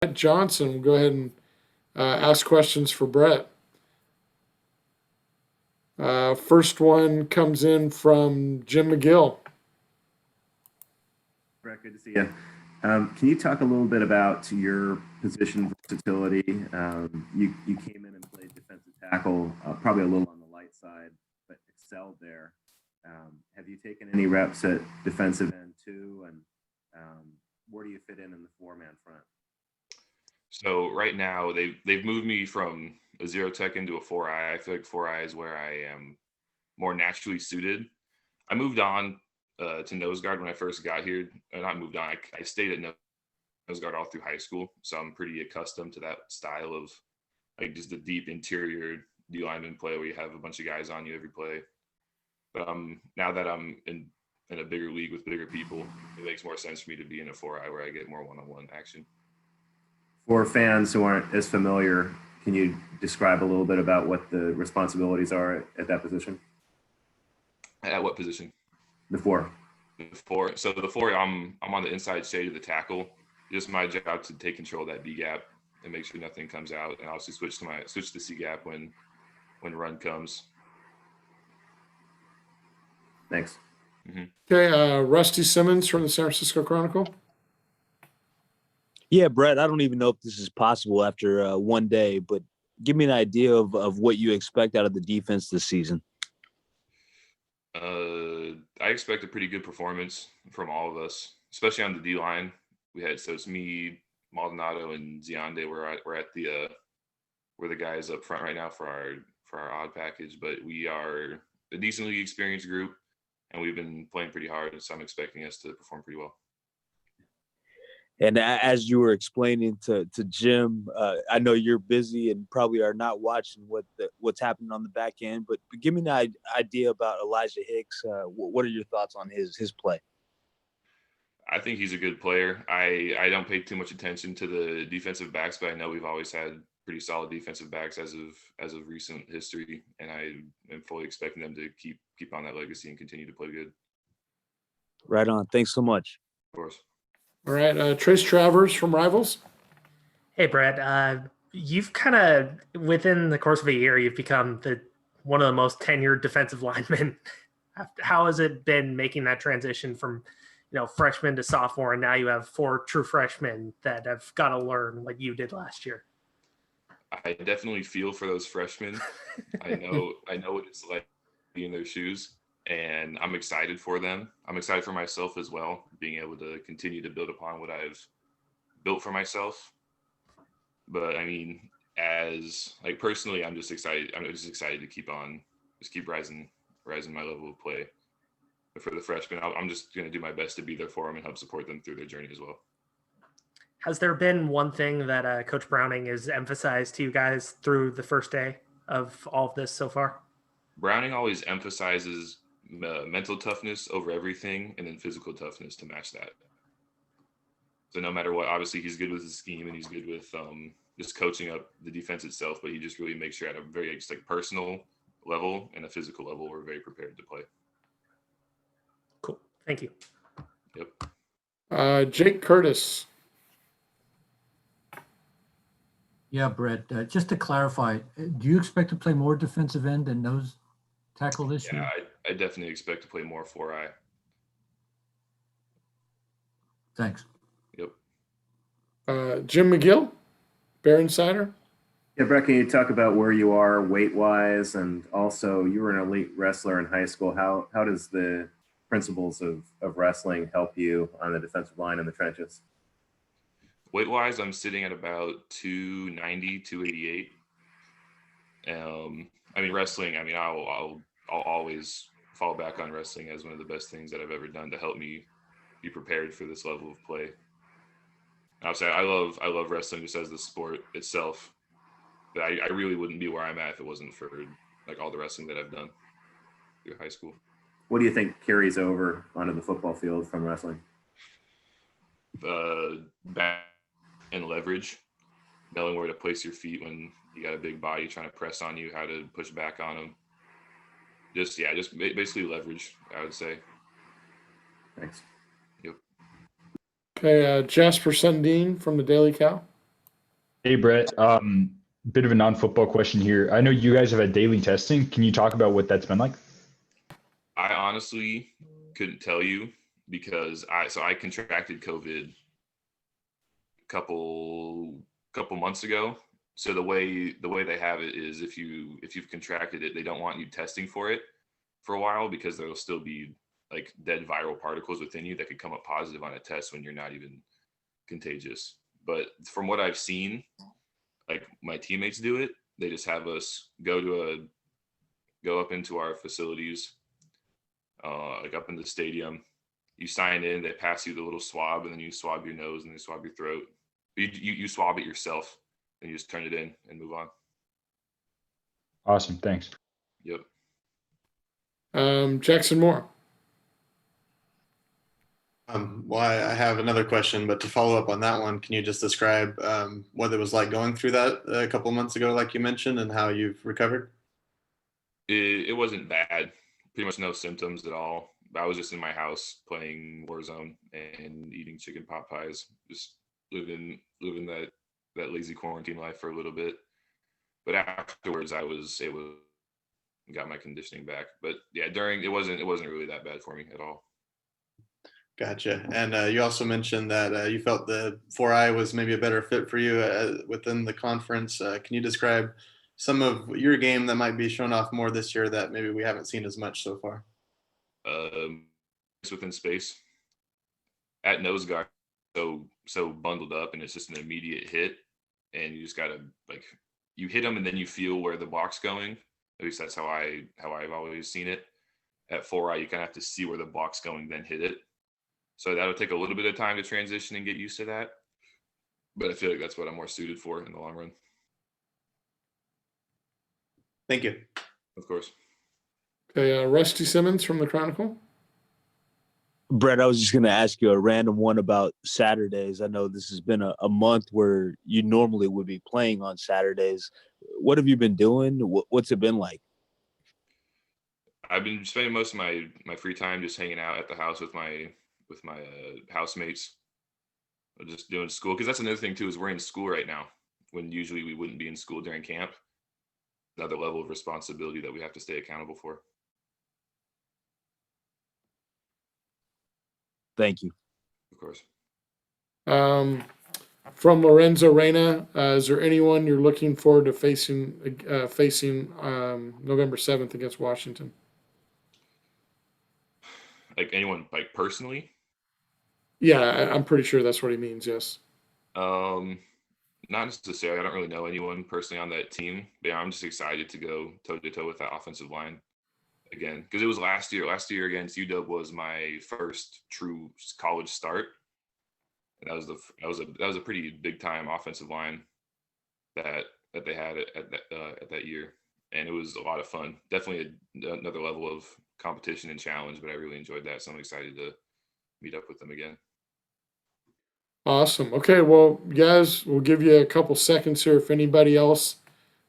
Brett Johnson will go ahead and ask questions for Brett. First one comes in from Jim McGill. Brett, good to see you. Can you talk a little bit about your position versatility? You came in and played defensive tackle, probably a little on the light side, but excelled there. Have you taken any reps at defensive end too? And where do you fit in the four-man front? So right now they've moved me from a zero tech into a 4-eye. I feel like 4-eye is where I am more naturally suited. I moved on to nose guard when I first got here. Not moved on. I stayed at nose guard all through high school, so I'm pretty accustomed to that style of like just the deep interior D lineman play where you have a bunch of guys on you every play. But now that I'm in a bigger league with bigger people, it makes more sense for me to be in a 4-eye where I get more one-on-one action. For fans who aren't as familiar, can you describe a little bit about what the responsibilities are at that position? At what position? The 4. The 4. So the 4, I'm on the inside shade of the tackle. Just my job to take control of that B gap and make sure nothing comes out, and also switch to C gap when run comes. Thanks. Mm-hmm. Okay, Rusty Simmons from the San Francisco Chronicle. Yeah, Brett, I don't even know if this is possible after one day, but give me an idea of what you expect out of the defense this season. I expect a pretty good performance from all of us, especially on the D line. So it's me, Maldonado, and Zionde. We're at we're the guys up front right now for our odd package, but we are a decently experienced group, and we've been playing pretty hard, so I'm expecting us to perform pretty well. And as you were explaining to Jim, I know you're busy and probably are not watching what's happening on the back end, but give me an idea about Elijah Hicks. What are your thoughts on his play? I think he's a good player. I don't pay too much attention to the defensive backs, but I know we've always had pretty solid defensive backs as of recent history, and I am fully expecting them to keep on that legacy and continue to play good. Right on. Thanks so much. Of course. All right, Trace Travers from Rivals. Hey, Brett. You've kind of, within the course of a year, you've become one of the most tenured defensive linemen. How has it been making that transition from, freshman to sophomore, and now you have 4 true freshmen that have got to learn like you did last year? I definitely feel for those freshmen. I know what it's like to be in their shoes. And I'm excited for them. I'm excited for myself as well, being able to continue to build upon what I've built for myself. But I mean, personally, I'm just excited. I'm just excited to keep rising my level of play. But for the freshmen, I'm just going to do my best to be there for them and help support them through their journey as well. Has there been one thing that Coach Browning has emphasized to you guys through the first day of all of this so far? Browning always emphasizes mental toughness over everything, and then physical toughness to match that. So no matter what, obviously he's good with his scheme and he's good with just coaching up the defense itself, but he just really makes sure at a very just like personal level and a physical level we're very prepared to play. Cool. Thank you. Yep. Jake Curtis. Yeah, Brett, just to clarify, do you expect to play more defensive end than nose tackle this year? Yeah, I definitely expect to play more 4-eye. Thanks. Yep. Jim McGill, Bear Insider. Yeah, Brett, can you talk about where you are weight-wise, and also you were an elite wrestler in high school. How does the principles of wrestling help you on the defensive line in the trenches? Weight-wise, I'm sitting at about 290, 288. Wrestling, I'll always fall back on wrestling as one of the best things that I've ever done to help me be prepared for this level of play. Obviously, I love wrestling just as the sport itself. But I really wouldn't be where I'm at if it wasn't for like all the wrestling that I've done through high school. What do you think carries over onto the football field from wrestling? Back and leverage, knowing where to place your feet when you got a big body trying to press on you, how to push back on them. Just basically leverage, I would say. Thanks. Yep. Okay, Jasper Sundin from the Daily Cow. Hey, Brett. Bit of a non-football question here. I know you guys have had daily testing. Can you talk about what that's been like? I honestly couldn't tell you because I contracted COVID couple months ago. So the way they have it is if you've contracted it, they don't want you testing for it for a while because there'll still be like dead viral particles within you that could come up positive on a test when you're not even contagious. But from what I've seen, like my teammates do it, they just have us go up into our facilities, like up in the stadium. You sign in, they pass you the little swab, and then you swab your nose and they swab your throat. You swab it yourself and you just turn it in and move on. Awesome. Thanks. Yep. Jackson Moore. Well, I have another question, but to follow up on that one, can you just describe what it was like going through that a couple months ago, like you mentioned, and how you've recovered? It wasn't bad. Pretty much no symptoms at all. I was just in my house playing Warzone and eating chicken pot pies, just living that lazy quarantine life for a little bit. But afterwards, I was able to got my conditioning back. But yeah, it wasn't really that bad for me at all. Gotcha. And you also mentioned that you felt the 4i was maybe a better fit for you within the conference. Can you describe some of your game that might be shown off more this year that maybe we haven't seen as much so far? Within space at nose guard, so bundled up, and it's just an immediate hit, and you just gotta like you hit them and then you feel where the block's going. At least that's how I've always seen it. At 4i, you kind of have to see where the block's going, then hit it. So that'll take a little bit of time to transition and get used to that. But I feel like that's what I'm more suited for in the long run. Thank you. Of course. Okay, Rusty Simmons from the Chronicle. Brett, I was just going to ask you a random one about Saturdays. I know this has been a month where you normally would be playing on Saturdays. What have you been doing? What's it been like? I've been spending most of my free time just hanging out at the house with my housemates, just doing school. Because that's another thing too, is we're in school right now when usually we wouldn't be in school during camp. Another level of responsibility that we have to stay accountable for. Thank you. Of course. From Lorenzo Reyna, is there anyone you're looking forward to facing November 7th against Washington? Like anyone, like personally? Yeah, I'm pretty sure that's what he means. Yes. Not necessarily. I don't really know anyone personally on that team. But yeah, I'm just excited to go toe to toe with that offensive line again, because it was last year. Last year against UW was my first true college start, and that was a pretty big time offensive line that they had at that year, and it was a lot of fun. Definitely another level of competition and challenge, but I really enjoyed that, so I'm excited to meet up with them again. Awesome. Okay, well, guys, we'll give you a couple seconds here. If anybody else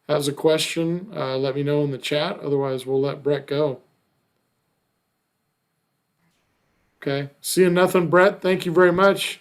has a question, let me know in the chat. Otherwise, we'll let Brett go. Okay. Seeing nothing, Brett, thank you very much.